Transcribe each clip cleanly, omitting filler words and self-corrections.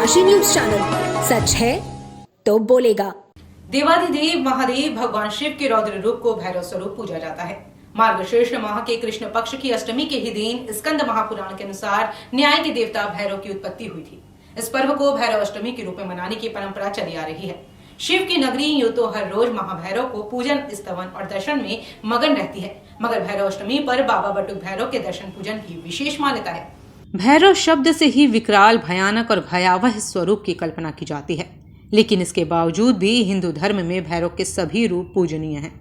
डनकाशी news channel, सच है तो बोलेगा। देवाधिदेव महादेव भगवान शिव के रौद्र रूप को भैरव स्वरूप पूजा जाता है। मार्गशीर्ष माह के कृष्ण पक्ष की अष्टमी के ही दिन स्कंद महापुराण के अनुसार न्याय के देवता भैरव की उत्पत्ति हुई थी। इस पर्व को भैरव अष्टमी के रूप में मनाने की परंपरा चली आ रही है। शिव की नगरी यूं तो हर रोज महाभैरव को पूजन, स्तवन और दर्शन में मगन रहती है, मगर भैरव अष्टमी पर बाबा बटुक भैरव के दर्शन पूजन की विशेष मान्यता है। भैरव शब्द से ही विकराल, भयानक और भयावह स्वरूप की कल्पना की जाती है, लेकिन इसके बावजूद भी हिंदू धर्म में भैरव के सभी रूप पूजनीय हैं,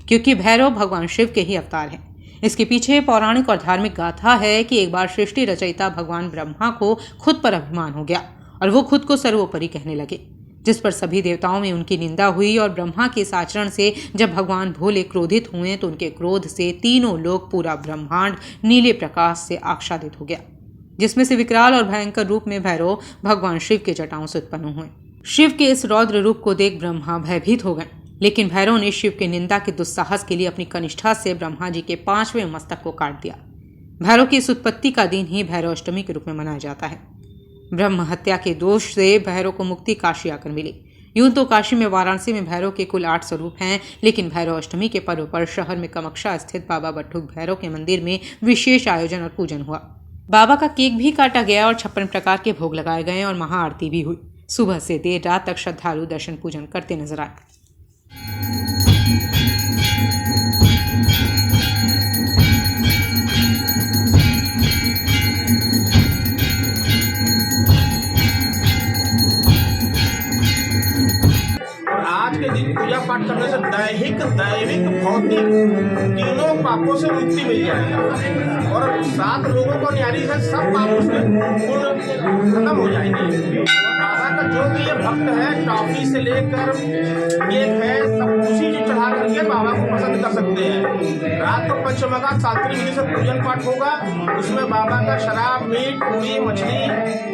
क्योंकि भैरव भगवान शिव के ही अवतार हैं। इसके पीछे पौराणिक और धार्मिक गाथा है कि एक बार सृष्टि रचयिता भगवान ब्रह्मा को खुद पर अभिमान हो गया और वो खुद को सर्वोपरि कहने लगे, जिस पर सभी देवताओं में उनकी निंदा हुई। और ब्रह्मा के इस आचरण से जब भगवान भोले क्रोधित हुए तो उनके क्रोध से तीनों लोग, पूरा ब्रह्मांड नीले प्रकाश से आच्छादित हो गया, जिसमें से विकराल और भयंकर रूप में भैरव भगवान शिव के जटाओं से उत्पन्न हुए। शिव के इस रौद्र रूप को देख ब्रह्मा भयभीत हो गए, लेकिन भैरव ने शिव के निंदा के दुस्साहस के लिए अपनी कनिष्ठा से ब्रह्मा जी के 5वें मस्तक को काट दिया। भैरव की इस उत्पत्ति का दिन ही भैरव अष्टमी के रूप में मनाया जाता है। ब्रह्म हत्या के दोष से भैरव को मुक्ति काशी आकर मिली। यूं तो काशी में, वाराणसी में भैरव के कुल 8 स्वरूप हैं, लेकिन भैरव अष्टमी के पर्व पर शहर में कामाख्या स्थित बाबा बटुक भैरव के मंदिर में विशेष आयोजन और पूजन हुआ। बाबा का केक भी काटा गया और 56 प्रकार के भोग लगाए गए और महाआरती भी हुई। सुबह से देर रात तक श्रद्धालु दर्शन पूजन करते नजर आए। आज के दिन पूजा पाठ करने से दैहिक, दैविक, भौतिक तीनों पापों से मुक्ति मिल जाएगा और 7 लोगों को न्यारी है, सब पापों से पूर्ण खत्म हो जाएंगे। बाबा का जो भी ये भक्त है, टॉफी से लेकर केक है, सब खुशी से चढ़ा करके बाबा को पसंद कर सकते हैं। रात को पंचमगा शास्त्रीय विधि से पूजन पाठ होगा, उसमें बाबा का शराब, मीट, पूरी, मछली,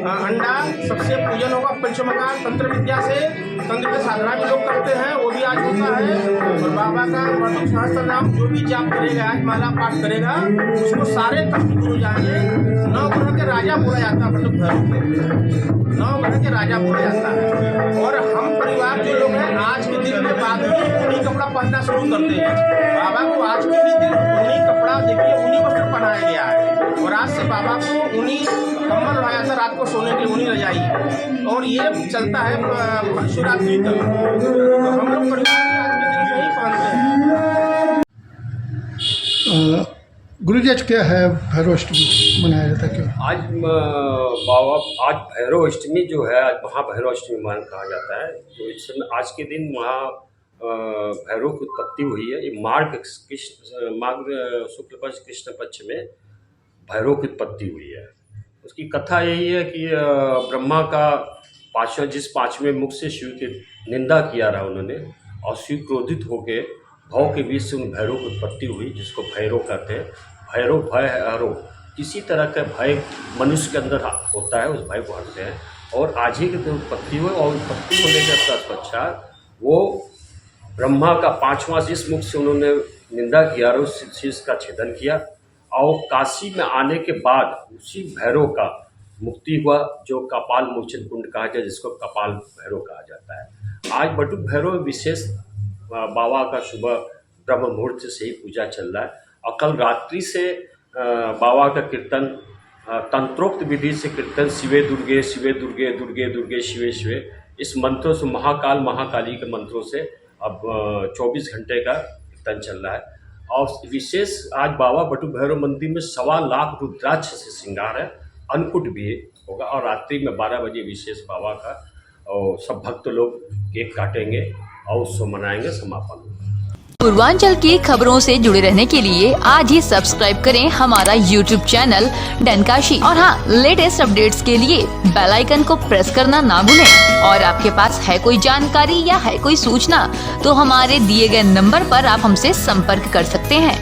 अंडा सबसे पूजन होगा। पंचमगा तंत्र विद्या से, तंत्र के साधना भी लोग करते हैं, वो भी आज होता है। और बाबा का बटुक सहस्त्र नाम जो भी जाप करेगा, आज माला पाठ करेगा, उसको सारे कष्ट दूर हो जाएंगे। 9 ग्रह के राजा बोला जाता है बटुक भैरव को, 9 ग्रह के राजा बोला जाता है। और हम परिवार जो लोग हैं, आज के दिन के बाद ही ऊनी कपड़ा पहनना शुरू करते हैं। बाबा को आज के ही दिन ऊनी कपड़ा, देखिए ऊनी वस्त्र पहनाया गया है और आज से बाबा को ऊनी कम्बल लगाया था, रात को सोने के लिए ऊनी रजाई, और ये चलता है शिवरात्रि तक। तो हम लोग परिवार आज के दिन से ही पहनते हैं। गुरुजी, आज क्या है भैरव अष्टमी मनाया जाता है क्यों? आज भैरव अष्टमी जो है, आज महाभैरव अष्टमी कहा जाता है। तो इस समय आज के दिन भैरव की उत्पत्ति हुई है। ये माघ शुक्ल पक्ष कृष्ण पक्ष में भैरव की उत्पत्ति हुई है। उसकी कथा यही है कि ब्रह्मा का 5वें मुख से शिव की निंदा किया रहा उन्होंने, और शिव क्रोधित होकर भाव के बीच से उन भैरव की उत्पत्ति हुई, जिसको भैरव कहते हैं। भैरव भय हरो, किसी तरह का भय मनुष्य के अंदर होता है, उस भय को हरते हैं। और आज ही के दिन उत्पत्ति हुई, और उत्पत्ति होने के पश्चात वो ब्रह्मा का 5वां जिस मुख से उन्होंने निंदा किया, उस शीश का छेदन किया, और काशी में आने के बाद उसी भैरव का मुक्ति हुआ, जो कपाल मोचन कुंड कहा जाए, जिसको कपाल भैरव कहा जाता है। आज बटुक भैरव विशेष बाबा का सुबह ब्रह्म मुहूर्त से ही पूजा चल रहा है, और कल रात्रि से बाबा का कीर्तन, तंत्रोक्त विधि से कीर्तन, शिवे दुर्गे, शिवे दुर्गे, दुर्गे दुर्गे, शिवे शिवे, इस मंत्रों से, महाकाल महाकाली के मंत्रों से अब 24 घंटे का कीर्तन चल रहा है। और विशेष आज बाबा बटुक भैरव मंदिर में 1.25 लाख रुद्राक्ष से श्रृंगार है, अन्नकूट भी होगा, और रात्रि में 12 बजे विशेष बाबा का, और सब भक्त लोग केक काटेंगे और उत्सव मनाएंगे, समापन होगा। पूर्वांचल की खबरों से जुड़े रहने के लिए आज ही सब्सक्राइब करें हमारा YouTube चैनल डनकाशी, और हाँ, लेटेस्ट अपडेट्स के लिए बेल आइकन को प्रेस करना ना भूलें। और आपके पास है कोई जानकारी या है कोई सूचना, तो हमारे दिए गए नंबर पर आप हमसे संपर्क कर सकते हैं।